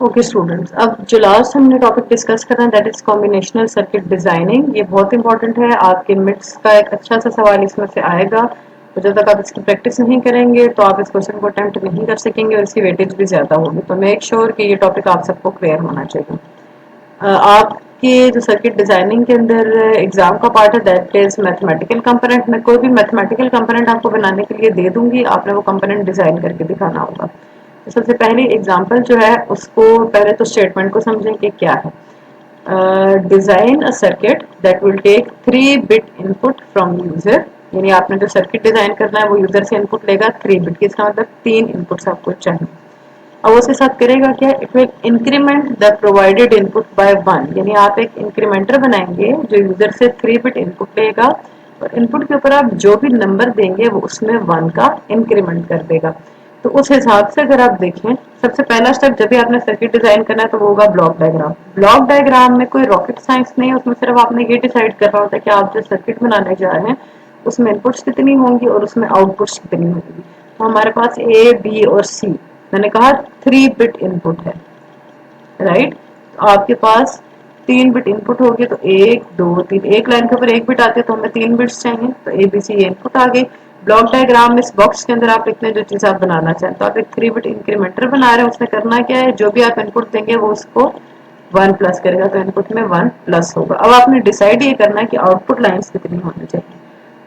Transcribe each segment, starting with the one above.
Okay students, अब जो last हमने टॉपिक डिस्कस करना है that is combinational circuit designing. ये बहुत इंपॉर्टेंट है, आपके मिड्स का एक अच्छा सा सवाल इसमें से आएगा। तो जब तक आप इसकी प्रैक्टिस नहीं करेंगे तो आप इस क्वेश्चन को अटेम्प्ट नहीं कर सकेंगे और इसकी वेटेज भी ज़्यादा होगी। तो मेक श्योर कि ये टॉपिक आप सबको क्लियर होना चाहिए। आपके जो सर्किट डिजाइनिंग के अंदर एग्जाम का पार्ट है दैट इज मैथमेटिकल कंपोनेंट। मैं कोई भी मैथमेटिकल कंपोनेंट आपको बनाने के लिए दे दूंगी, आपने वो कंपोनेंट डिजाइन करके दिखाना होगा। तो सबसे पहली एग्जांपल जो है उसको पहले तो स्टेटमेंट को समझें कि क्या है। Design a circuit that will take 3 bit input from user, यानी आपने जो सर्किट डिजाइन करना है वो यूजर से इनपुट लेगा 3 बिट की, इसका मतलब 3 इनपुट्स आपको चाहिए। अब उसके साथ करेगा क्या, it will increment the provided input by 1, यानी आप एक इंक्रीमेंटर बनाएंगे जो यूजर से 3 बिट इनपुट लेगा और इनपुट के ऊपर आप जो भी नंबर देंगे वो उसमें 1 का इंक्रीमेंट कर देगा। तो उस हिसाब से अगर आप देखें, सबसे पहला स्टेप जब भी आपने सर्किट डिजाइन करना है तो वो होगा ब्लॉक डायग्राम। ब्लॉक डायग्राम में कोई रॉकेट साइंस नहीं है, उसमें सिर्फ आपने ये डिसाइड करना होता है कि आप जो सर्किट बनाने जा रहे हैं उसमें इनपुट्स कितनी होंगी और उसमें आउटपुट्स कितनी होंगी। तो हमारे पास ए बी और सी, मैंने कहा 3 बिट इनपुट है, राइट। तो आपके पास 3 बिट इनपुट होगी, तो 1 2 3, एक लाइन के ऊपर 1 बिट आती है तो हमें 3 बिट्स चाहिए। तो ए बी सी ये इनपुट आ गई। ब्लॉक डायग्राम में इस बॉक्स के अंदर आप लिखते हैं जो चीज आप बनाना चाहें। तो आप एक 3 बिट इंक्रीमेंटर बना रहे हैं, उसमें करना क्या है, जो भी आप इनपुट देंगे वो उसको 1 प्लस करेगा, तो इनपुट में 1 प्लस होगा। अब आपने डिसाइड ये करना है कि आउटपुट लाइन्स कितनी होनी चाहिए।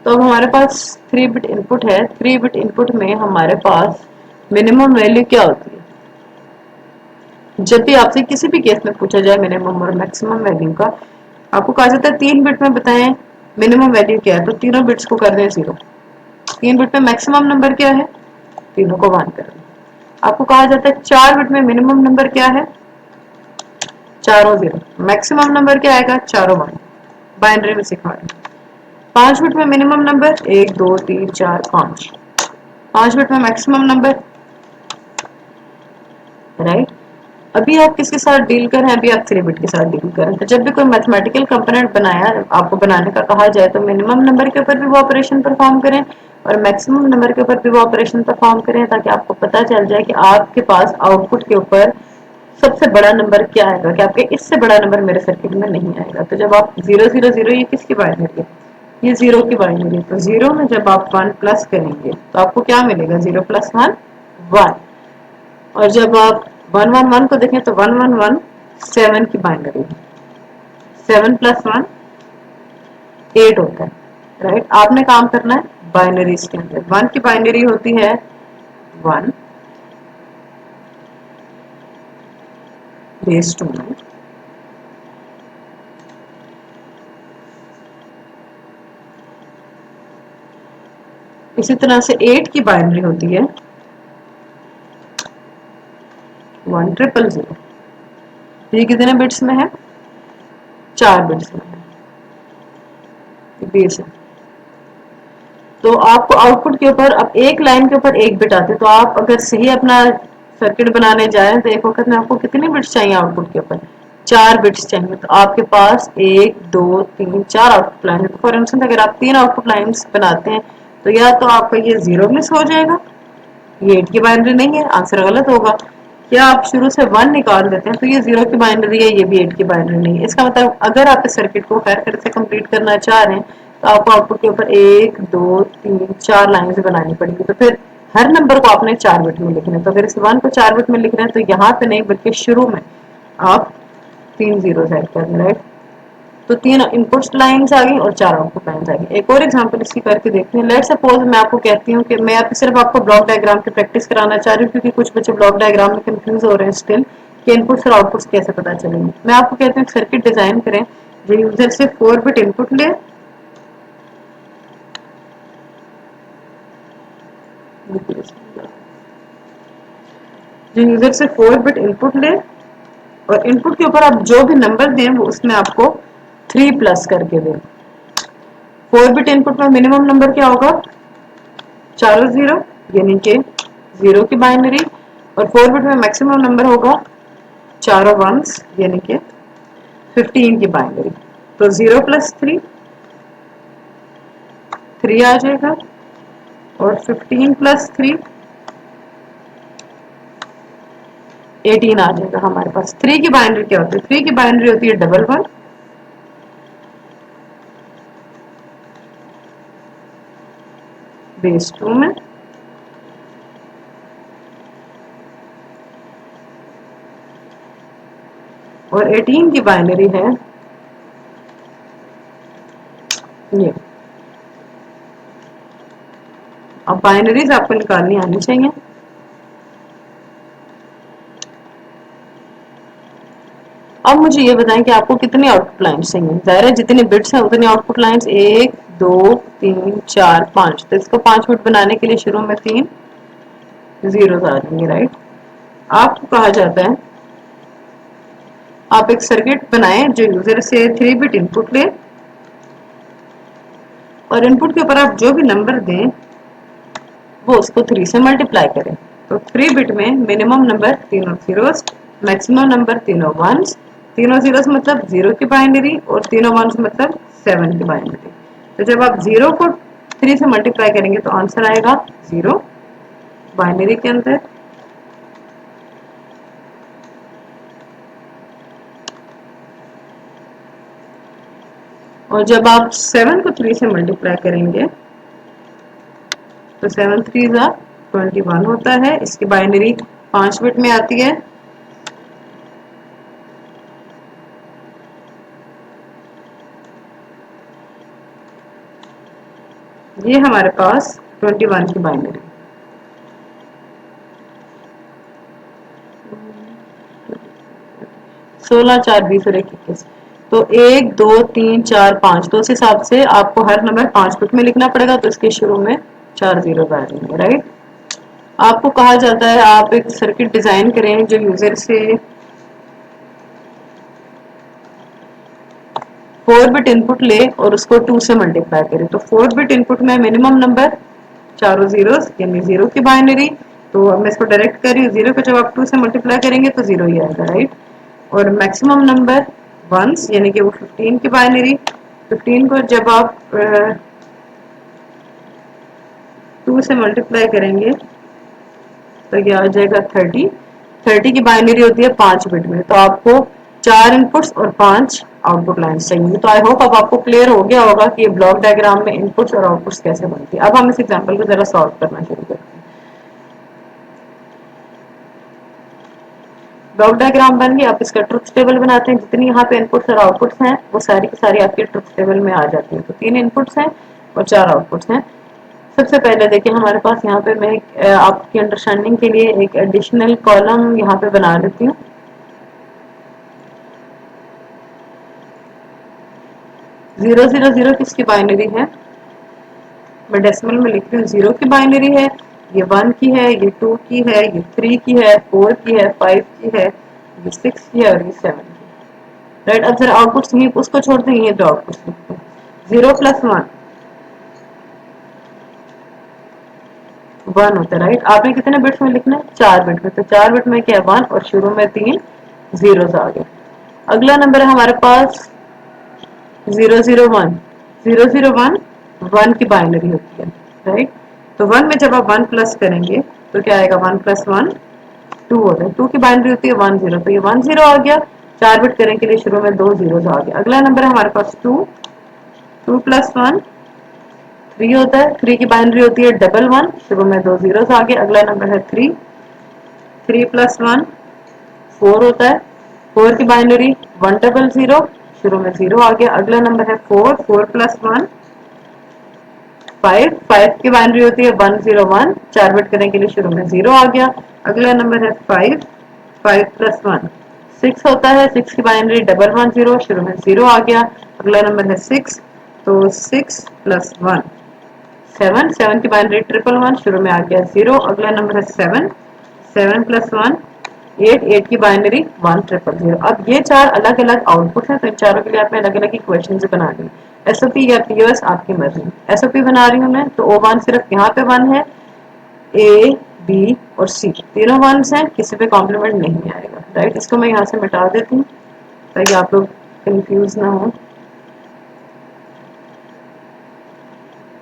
तो अब हमारे पास 3 बिट इनपुट है, 3 बिट इनपुट में हमारे पास मिनिमम वैल्यू क्या होती है। जब भी आपसे किसी भी केस में पूछा जाए मिनिमम और मैक्सिमम वैल्यू का, आपको कहा जाता है 3 बिट में बताएं मिनिमम वैल्यू क्या है, तो तीनों बिट्स को कर दें 0। 3 बिट में मैक्सिमम नंबर क्या है, तीनों को 1 कर दें। आपको कहा जाता है 4 बिट में मिनिमम नंबर क्या है, चारों 0। मैक्सिमम नंबर क्या आएगा, चारों 1। बाइनरी में सिखा रहे हैं। 5 बिट में मिनिमम नंबर 1 2 3 4 5। 5 बिट में मैक्सिमम नंबर, राइट। अभी आप किसके साथ डील कर रहे हैं, अभी आप 3 बिट के साथ डील कर रहे हैं। तो जब भी कोई मैथमेटिकल कंपोनेंट बनाया आपको बनाने का कहा जाए तो मिनिमम नंबर के ऊपर भी वो ऑपरेशन परफॉर्म करें और मैक्सिमम नंबर के ऊपर भी वो ऑपरेशन परफॉर्म करें, ताकि आपको पता चल जाए कि आपके पास आउटपुट के ऊपर सबसे बड़ा नंबर क्या आएगा, कि आपके इससे बड़ा नंबर मेरे सर्किट में नहीं आएगा। तो जब आप 0 0 0, ये किसकी बाइनरी है, ये 0 की बाइनरी है। तो 0 में जब आप 1 प्लस करेंगे तो आपको क्या मिलेगा, 0 + 1 1। और जब आप 1 1 1 को देखें तो 1 1 1 7 की बाइनरी है। 7 + 1 8 होता है, राइट। आपने काम करना है बाइनरीज के अंदर। 1 की बाइनरी होती है 1 बेस 2 में, इसी तरह से 8 की बाइनरी होती है 1 0 0 0। ये कितने बिट्स में है, 4 बिट्स में है, बेस है। तो आपको आउटपुट के ऊपर अब एक लाइन के ऊपर 1 बिट आते हैं, तो आप अगर सही अपना सर्किट बनाने जाए तो एक वक्त में आपको कितने बिट्स चाहिए आउटपुट के ऊपर, 4 बिट्स चाहिए। तो आपके पास 1 2 3 4 आउटपुट लाइन है। फॉर इंस्टेंस अगर आप 3 आउटपुट लाइन्स बनाते हैं तो या तो आपका ये 0 मिस हो जाएगा, ये 8 की बाइनरी नहीं है, आंसर गलत होगा। या आप शुरू से 1 निकाल देते हैं तो ये 0 की बाइनरी है, ये भी 8 की बाइनरी नहीं है। इसका मतलब अगर आप इस सर्किट को खैर कर से कंप्लीट करना चाह रहे हैं तो आपको आउटपुट के ऊपर 1 2 3 4 लाइन्स बनानी पड़ेगी। तो फिर हर नंबर को आपने 4 बिट में लिखना है। तो अगर इस 1 को 4 बिट में लिख रहे हैं तो यहाँ पे नहीं बल्कि शुरू में आप 3 0 सेट कर रहे हैं, राइट। तो 3 इनपुट लाइन्स आ गई और 4 आउटपुट लाइन्स आ गई। एक और एग्जांपल इसकी करके देखते हैं। लेट सपोज मैं आपको कहती हूँ कि मैं आप सिर्फ आपको ब्लॉक डायग्राम की प्रैक्टिस कराना चाह रही हूँ, क्योंकि कुछ बच्चे ब्लॉक डायग्राम में कंफ्यूज हो रहे हैं स्टिल कि इनपुट्स और आउटपुट्स कैसे पता चलेंगे। मैं आपको कहती हूँ सर्किट डिजाइन करें जो यूजर से 4 बिट इनपुट ले, जो यूजर से 4 बिट इनपुट ले और इनपुट के ऊपर आप जो भी नंबर दें वो उसमें आपको 3 प्लस करके दें। 4 बिट इनपुट में मिनिमम नंबर क्या होगा, चारों 0, यानी कि 0 की बाइनरी। और 4 बिट में मैक्सिमम नंबर होगा चारों 1s, यानी कि 15 की बाइनरी। तो 0 + 3 3 आ जाएगा और 15 + 3 18 आ जाएगा हमारे पास। 3 की बाइनरी क्या होती है? 3 की बाइनरी होती है 11 बेस 2 में, और 18 की बाइनरी है ये। अब बाइनरीज आपको निकालनी आनी चाहिए। अब मुझे ये बताएं कि आपको कितनी आउटपुट लाइन्स चाहिए। ज़ाहिर है जितने बिट्स हैं उतनी आउटपुट लाइन्स, 1 2 3 4 5। तो इसको 5 बिट बनाने के लिए शुरू में 3 जीरो आ जाएंगे, राइट। आपको कहा जाता है आप एक सर्किट बनाएं जो यूजर से 3 बिट इनपुट ले, और इनपुट के ऊपर आप जो भी नंबर दें वो उसको 3 से मल्टीप्लाई करें। तो 3 बिट में मिनिमम नंबर तीनों जीरोस, मैक्सिमम नंबर तीनों वंस। तीनों जीरोस मतलब 0 की बाइनरी, और तीनों वंस मतलब 7 की बाइनरी। तो जब आप 0 को 3 से मल्टीप्लाई करेंगे तो आंसर आएगा 0 बाइनरी के अंदर। और जब आप 7 को 3 से मल्टीप्लाई करेंगे तो 7 3 जा 21 होता है। इसकी बाइनरी 5 बिट में आती है। ये हमारे पास 21 की बाइनरी। सोलह, 4, 20 और 21। तो 1 2 3 4 5, तो उस हिसाब से आपको हर नंबर 5 बिट में लिखना पड़ेगा। तो इसके शुरू में 4 जीरो आ जाएंगे, राइट। आपको कहा जाता है आप एक सर्किट डिजाइन करें जो यूजर से 4 बिट इनपुट ले और उसको 2 से मल्टीप्लाई करे। तो 4 बिट इनपुट में मिनिमम नंबर चारों जीरो यानी 0 की बाइनरी। तो अब मैं इसको डायरेक्ट कर रही हूँ, 0 को जब आप 2 से मल्टीप्लाई करेंगे तो 0 ही आएगा, राइट। और मैक्सिमम नंबर वंस यानी कि वो 15 की बाइनरी। 15 को जब आप 2 से मल्टीप्लाई करेंगे तो ये आ जाएगा 30। 30 की बाइनरी होती है 5 बिट में। तो आपको 4 इनपुट्स और 5 आउटपुट लाइन्स चाहिए। तो आई होप अब आपको क्लियर हो गया होगा कि ये ब्लॉक डायग्राम में इनपुट्स और आउटपुट्स कैसे बनती है। अब हम इस एग्जाम्पल को जरा सॉल्व करना शुरू करते हैं। ब्लॉक डायग्राम बन गया। आप इसका ट्रुथ टेबल बनाते हैं। जितनी यहाँ पे इनपुट्स और आउटपुट्स हैं वो सारी की सारी आपके ट्रुथ टेबल में आ जाती है। तो 3 इनपुट्स हैं और 4 आउटपुट्स हैं। सबसे पहले देखिए हमारे पास यहाँ पे मैं आपकी अंडरस्टैंडिंग के लिए एक एडिशनल कॉलम यहाँ पे बना देती हूँ। 0 0 0 किसकी बाइनरी है? मैं डेसिमल में लिख रही हूँ। 0 की बाइनरी है, ये 1 की है, ये 2 की है, ये 3 की है, 4 की है, 5 की है, ये 6 की है और ये 7 की। राइट। अब जरा आउटपुट्स नहीं उसको छोड़ दें, ये दो आउटपुट्स लिखते हैं। 0 + 1 होता है, राइट। आपने कितने बिट्स में लिखना है? 4 बिट में। तो 4 बिट में क्या है? 1 और शुरू में 3 जीरोस आ गए। अगला नंबर है हमारे पास 0 0 1। 0 0 1 1 की बाइनरी होती है, राइट। तो 1 में जब आप 1 प्लस करेंगे तो क्या आएगा? 1 + 1 2 होता है। 2 की बाइनरी होती है 1 0। तो ये 1 0 आ गया। 4 बिट करने के लिए शुरू में 2 जीरोस आ गया। अगला नंबर है हमारे पास 2। 2 + 1 3 होता है। 3 की बाइनरी होती है 1 1। शुरू में 2 जीरोस आ गए। अगला नंबर है 3। 3 + 1 4 होता है। 4 की बाइनरी 1 0 0। शुरू में 0 आ गया। अगला नंबर है 4। 4 + 1 5। 5 की बाइनरी होती है 1 0 1। 4 बिट करने के लिए शुरू में 0 आ गया। अगला नंबर है 5। 5 + 1 6 होता है। 6 की बाइनरी 1 1 0। शुरू में 0 आ गया। अगला नंबर है 6। तो 6 + 1 7। 7 की बाइनरी 1 1 1। शुरू में आ गया 0। अगला नंबर है 7। 7 + 1 8। 8 की बाइनरी 1 0 0। अब ये 4 अलग अलग आउटपुट हैं। तो इन चारों के लिए आपने अलग अलग इक्वेशन बना ली। एसओपी या पीओएस आपकी मर्जी। एसओपी बना रही हूँ मैं। तो O1 सिर्फ यहाँ पे 1 है, ए बी और सी तीनों 1s हैं, किसी पे कॉम्प्लीमेंट नहीं आएगा, राइट। इसको मैं यहाँ से मिटा देती हूँ ताकि आप लोग कंफ्यूज ना हो।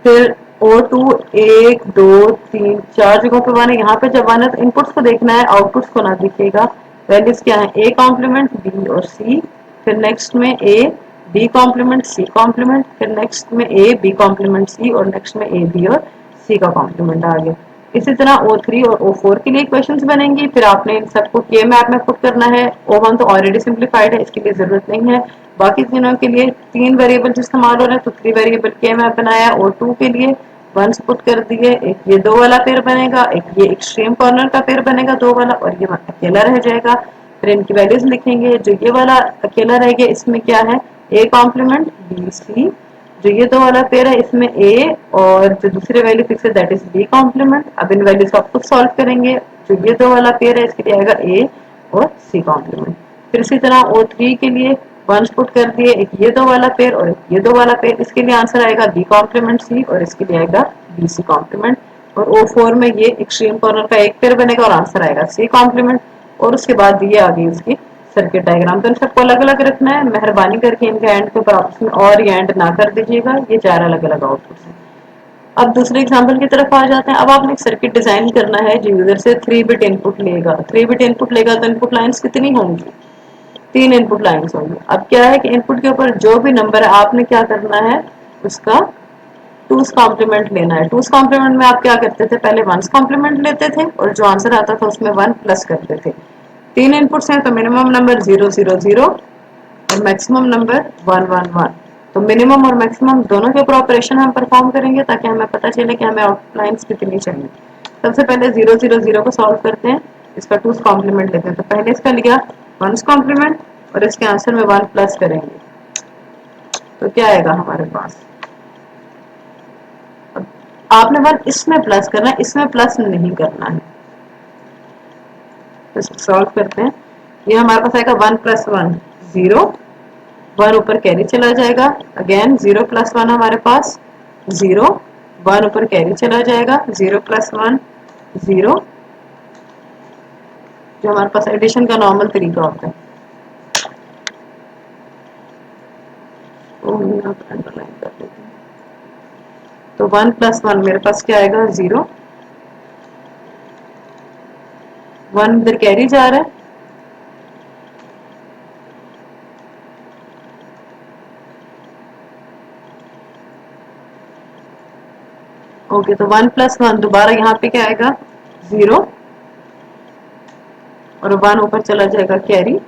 फिर O2 1 2 3 4 जगहों पे 1 है। यहाँ पे जब 1 है तो इनपुट्स को देखना है, आउटपुट्स को ना दिखेगा। वैल्यूज क्या है, ए कॉम्प्लीमेंट बी और सी, फिर नेक्स्ट में A B complement C complement, फिर नेक्स्ट में ए बी कॉम्प्लीमेंट सी और नेक्स्ट में ए बी और सी का कॉम्प्लीमेंट आ गया। इसी तरह O3 और O4 के लिए इक्वेशंस बनेंगी। फिर आपने इन सबको के मैप में पुट करना है। O1 तो ऑलरेडी सिंप्लीफाइड है, इसके लिए जरूरत नहीं है। बाकी तीनों के लिए तीन वेरिएबल इस्तेमाल हो रहे हैं तो 3 वेरिएबल के मैप बनाया। O2 के लिए वंस पुट कर दिए, एक ये दो वाला पेयर बनेगा, एक ये एक्सट्रीम कॉर्नर का पेयर बनेगा दो वाला, और ये अकेला रह जाएगा। फिर इनकी वैल्यूज लिखेंगे। जो ये वाला अकेला रह गया इसमें क्या है, ए कॉम्प्लीमेंट बी सी, जो ये दो वाला पेयर है इसमें ए और जो दूसरी वैल्यू फिक्स है दैट इज बी कॉम्प्लीमेंट। अब इन वैल्यूज को आप खुद सॉल्व करेंगे। जो ये दो वाला पेयर है इसके लिए आएगा ए और सी कॉम्प्लीमेंट। फिर इसी तरह O3 के लिए वंस पुट कर दिए, एक ये दो वाला पेयर और एक ये दो वाला पेयर, इसके लिए आंसर आएगा बी कॉम्प्लीमेंट सी और इसके लिए आएगा बी सी कॉम्प्लीमेंट। और O4 में ये एक्सट्रीम कॉर्नर का एक पेयर बनेगा और आंसर आएगा सी कॉम्प्लीमेंट। और उसके बाद ये आ गई उसकी सर्किट डायग्राम। तो इन सबको अलग अलग रखना है। मेहरबानी करके इनके एंड के ऊपर आपस में और ये एंड ना कर दीजिएगा, ये चार अलग अलग आउटपुट है। अब दूसरे एग्जांपल की तरफ आ जाते हैं। अब आपने एक सर्किट डिजाइन करना है जो यूजर से 3 बिट इनपुट लेगा। 3 बिट इनपुट लेगा तो इनपुट लाइंस कितनी होंगी, 3 इनपुट लाइंस होंगी। अब क्या है कि इनपुट के ऊपर जो भी नंबर है आपने क्या करना है, उसका टूस कॉम्प्लीमेंट लेना है। टूस कॉम्प्लीमेंट में आप क्या करते थे, पहले वंस कॉम्प्लीमेंट लेते थे और जो आंसर आता था उसमें 1 प्लस करते थे। 3 इनपुट्स हैं तो मिनिमम नंबर 0 0 0 और मैक्सिमम नंबर 1 1 1। तो मिनिमम और मैक्सिमम दोनों के ऊपर ऑपरेशन हम परफॉर्म करेंगे ताकि हमें पता चले कि हमें आउटलाइंस कितनी चाहिए। सबसे पहले 0 0 0 को सॉल्व करते हैं, इसका टूस कॉम्प्लीमेंट लेते हैं। तो पहले इसका लिया वंस कॉम्प्लीमेंट और इसके आंसर में 1 प्लस करेंगे तो क्या आएगा हमारे पास। अब आपने 1 इसमें प्लस करना है, इसमें प्लस नहीं करना है। तो इसको सॉल्व करते हैं। ये हमारे पास आएगा 1 प्लस 1 0, 1 ऊपर कैरी चला जाएगा। अगेन 0 प्लस 1 हमारे पास 0, 1 ऊपर कैरी चला जाएगा। 0 प्लस 1 0, जो हमारे पास एडिशन का नॉर्मल तरीका होता है। अंडरलाइन कर देते हैं। तो 1 प्लस 1 मेरे पास क्या आएगा 0, 1 इधर कैरी जा रहा है, ओके। तो 1 प्लस 1 दोबारा यहाँ पे क्या आएगा 0 और 1 ऊपर चला जाएगा कैरी,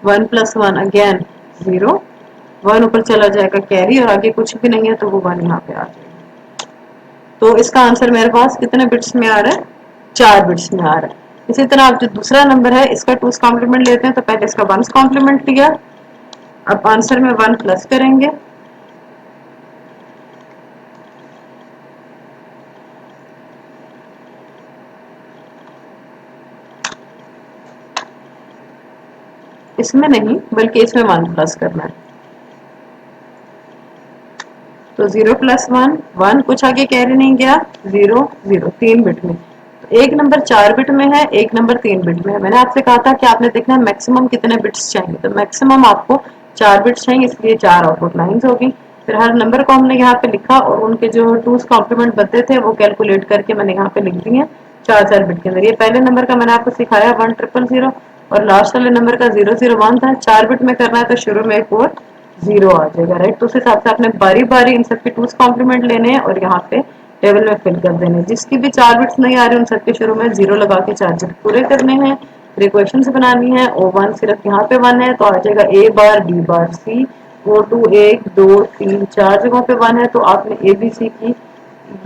1 प्लस 1 अगेन 0, 1 ऊपर चला जाएगा कैरी और आगे कुछ भी नहीं है तो वो 1 यहाँ पे आ जाएगा। तो इसका आंसर मेरे पास कितने बिट्स में आ रहा है, 4 बिट्स में आ रहा है। इसी तरह आप जो दूसरा नंबर है इसका टूस कॉम्प्लीमेंट लेते हैं तो पहले इसका वंस कॉम्प्लीमेंट लिया, अब आंसर में 1 प्लस करेंगे, इसमें नहीं बल्कि इसमें 1 प्लस करना है। तो 0 प्लस 1 1, कुछ आगे कैरी नहीं गया, 0 0 3 बिट में। तो एक नंबर 4 बिट में है, एक नंबर 3 बिट में है। मैंने आपसे कहा था कि आपने देखना है मैक्सिमम कितने बिट्स चाहिए, तो मैक्सिमम आपको 4 बिट्स चाहिए, इसलिए 4 आउटपुट लाइंस होगी। फिर हर नंबर को हमने यहाँ पे लिखा और उनके जो टूस कॉम्प्लीमेंट बनते थे वो कैलकुलेट करके मैंने यहाँ पे लिख दिए 4 बिट के अंदर। ये पहले नंबर का मैंने आपको सिखाया 1 0 0 0 और लास्ट वाले नंबर का 0 0 1 था। 4 बिट में करना है तो शुरू में एक और 0 आ जाएगा, राइट। तो उस हिसाब से आपने बारी बारी इन सबके टूस कॉम्प्लीमेंट लेने हैं और यहाँ पे टेबल में फिल कर देने। जिसकी भी 4 बिट्स नहीं आ रही उन सबके शुरू में 0 लगा के 4 बिट पूरे करने हैं। फिर इक्वेशंस बनानी है। O1 सिर्फ यहाँ पे 1 है तो आ जाएगा A bar B bar C। O2 1 2 3 4 जगहों पे 1 है तो आपने ABC की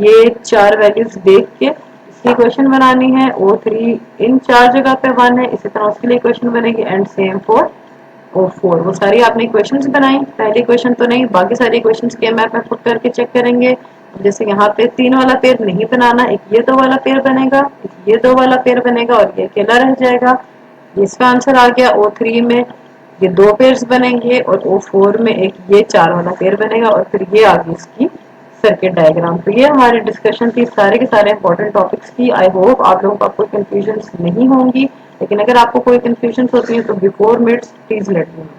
ये 4 वैल्यूज देख के इसकी इक्वेशन बनानी है। O3 इन 4 जगह पे 1 है, इसी तरह उसके लिए इक्वेशन बनेगी एंड सेम फॉर O4। वो सारी आपने इक्वेशंस बनाई, पहली इक्वेशन तो नहीं, बाकी सारी इक्वेशंस के मैप में पुट करके चेक करेंगे। जैसे यहाँ पे 3 वाला पेयर नहीं बनाना, एक ये 2 वाला पेयर बनेगा, एक ये 2 वाला पेयर बनेगा और ये अकेला रह जाएगा। इसका आंसर आ गया। O3 में ये 2 पेयर्स बनेंगे और O4 में एक ये 4 वाला पेयर बनेगा और फिर ये आ गई इसकी सर्किट डायग्राम। तो ये हमारी डिस्कशन थी सारे के सारे इंपॉर्टेंट टॉपिक्स की। आई होप आप लोगों को कोई कंफ्यूजन नहीं होंगी, लेकिन अगर आपको कोई कंफ्यूजन होती है तो before meets please let me no.